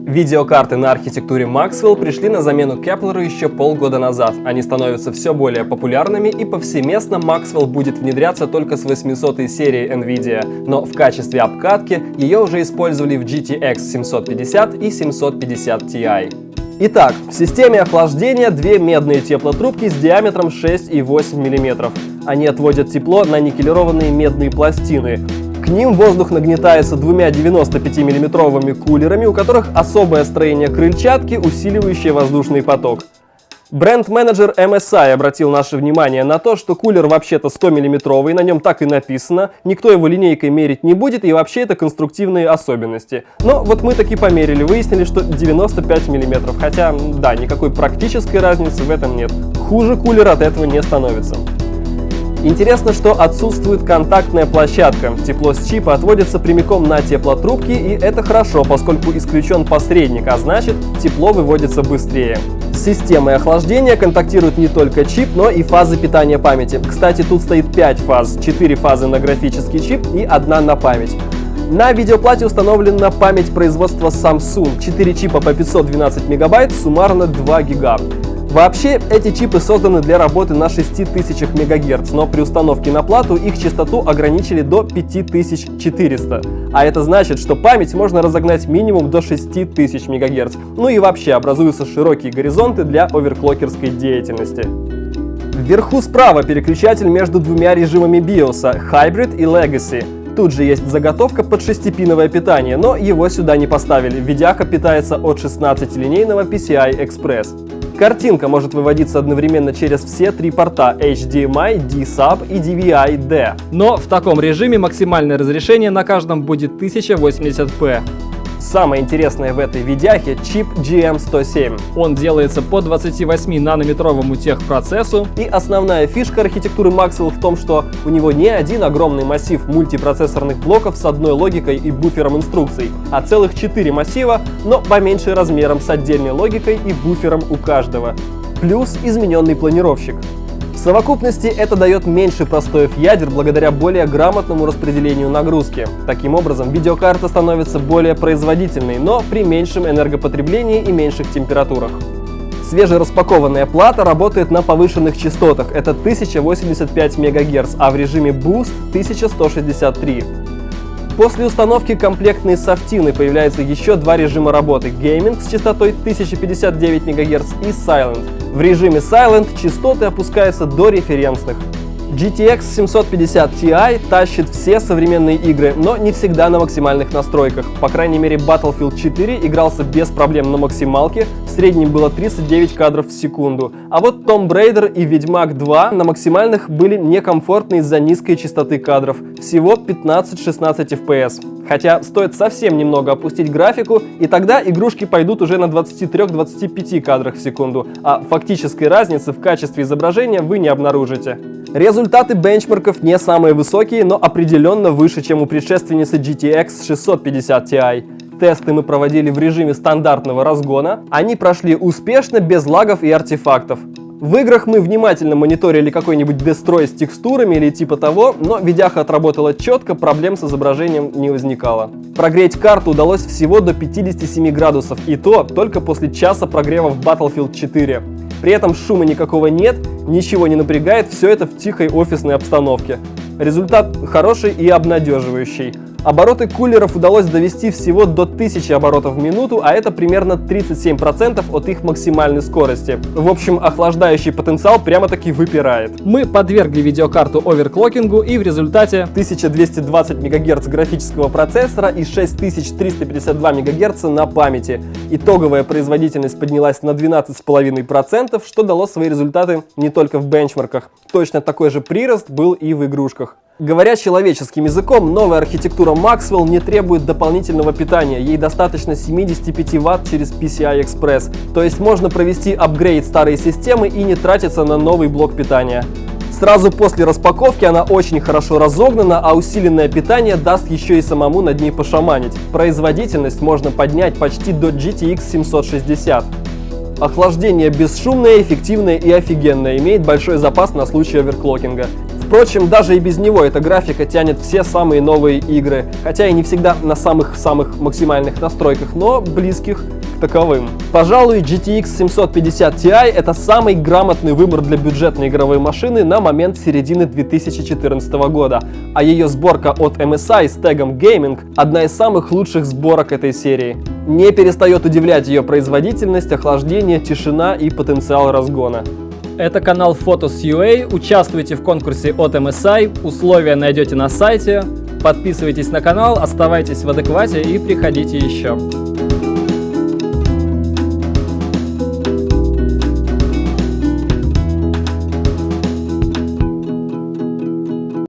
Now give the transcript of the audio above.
Видеокарты на архитектуре Maxwell пришли на замену Kepler еще полгода назад. Они становятся все более популярными, и повсеместно Maxwell будет внедряться только с 800-й серии NVIDIA, но в качестве обкатки ее уже использовали в GTX 750 и 750 Ti. Итак, в системе охлаждения две медные теплотрубки с диаметром 6,8 мм. Они отводят тепло на никелированные медные пластины. К ним воздух нагнетается двумя 95-мм кулерами, у которых особое строение крыльчатки, усиливающее воздушный поток. Бренд-менеджер MSI обратил наше внимание на то, что кулер вообще-то 100-мм, на нем так и написано, никто его линейкой мерить не будет, и вообще это конструктивные особенности. Но вот мы таки померили, выяснили, что 95 мм, хотя, да, никакой практической разницы в этом нет. Хуже кулер от этого не становится. Интересно, что отсутствует контактная площадка. Тепло с чипа отводится прямиком на теплотрубки, и это хорошо, поскольку исключен посредник, а значит, тепло выводится быстрее. С системой охлаждения контактирует не только чип, но и фазы питания памяти. Кстати, тут стоит 5 фаз, 4 фазы на графический чип и 1 на память. На видеоплате установлена память производства Samsung, 4 чипа по 512 мегабайт, суммарно 2 гига. Вообще, эти чипы созданы для работы на 6000 МГц, но при установке на плату их частоту ограничили до 5400. А это значит, что память можно разогнать минимум до 6000 МГц. Ну и вообще образуются широкие горизонты для оверклокерской деятельности. Вверху справа переключатель между двумя режимами BIOS – Hybrid и Legacy. Тут же есть заготовка под 6-пиновое питание, но его сюда не поставили. Видяха питается от 16-линейного PCI Express. Картинка может выводиться одновременно через все 3 порта HDMI, D-Sub и DVI-D. Но в таком режиме максимальное разрешение на каждом будет 1080p. Самое интересное в этой видяхе — чип GM107. Он делается по 28-нанометровому техпроцессу. И основная фишка архитектуры Maxwell в том, что у него не один огромный массив мультипроцессорных блоков с одной логикой и буфером инструкций, а целых 4 массива, но поменьше размером с отдельной логикой и буфером у каждого. Плюс измененный планировщик. В совокупности это дает меньше простоев ядер благодаря более грамотному распределению нагрузки. Таким образом, видеокарта становится более производительной, но при меньшем энергопотреблении и меньших температурах. Свежераспакованная плата работает на повышенных частотах, это 1085 МГц, а в режиме Boost 1163. После установки комплектной софтины появляются еще 2 режима работы – Gaming с частотой 1059 МГц и Silent. В режиме Silent частоты опускаются до референсных. GTX 750 Ti тащит все современные игры, но не всегда на максимальных настройках. По крайней мере, Battlefield 4 игрался без проблем на максималке, в среднем было 39 кадров в секунду. А вот Tomb Raider и Ведьмак 2 на максимальных были некомфортны из-за низкой частоты кадров, всего 15-16 FPS. Хотя стоит совсем немного опустить графику, и тогда игрушки пойдут уже на 23-25 кадрах в секунду, а фактической разницы в качестве изображения вы не обнаружите. Результаты бенчмарков не самые высокие, но определенно выше, чем у предшественницы GTX 650 Ti. Тесты мы проводили в режиме стандартного разгона, они прошли успешно, без лагов и артефактов. В играх мы внимательно мониторили какой-нибудь дестрой с текстурами или типа того, но видяха отработала четко, проблем с изображением не возникало. Прогреть карту удалось всего до 57 градусов, и то только после часа прогрева в Battlefield 4. При этом шума никакого нет, ничего не напрягает, все это в тихой офисной обстановке. Результат хороший и обнадеживающий. Обороты кулеров удалось довести всего до 1000 оборотов в минуту, а это примерно 37% от их максимальной скорости. В общем, охлаждающий потенциал прямо-таки выпирает. Мы подвергли видеокарту оверклокингу, и в результате 1220 МГц графического процессора и 6352 МГц на памяти. Итоговая производительность поднялась на 12,5%, что дало свои результаты не только в бенчмарках. Точно такой же прирост был и в игрушках. Говоря человеческим языком, новая архитектура Maxwell не требует дополнительного питания, ей достаточно 75 Вт через PCI Express, то есть можно провести апгрейд старой системы и не тратиться на новый блок питания. Сразу после распаковки она очень хорошо разогнана, а усиленное питание даст еще и самому над ней пошаманить. Производительность можно поднять почти до GTX 760. Охлаждение бесшумное, эффективное и офигенное, имеет большой запас на случай оверклокинга. В Впрочем, даже и без него эта графика тянет все самые новые игры, хотя и не всегда на самых-самых максимальных настройках, но близких к таковым. Пожалуй, GTX 750 Ti это самый грамотный выбор для бюджетной игровой машины на момент середины 2014 года, а ее сборка от MSI с тегом Gaming одна из самых лучших сборок этой серии. Не перестает удивлять ее производительность, охлаждение, тишина и потенциал разгона. Это канал Photos.ua, участвуйте в конкурсе от MSI, условия найдете на сайте, подписывайтесь на канал, оставайтесь в адеквате и приходите еще.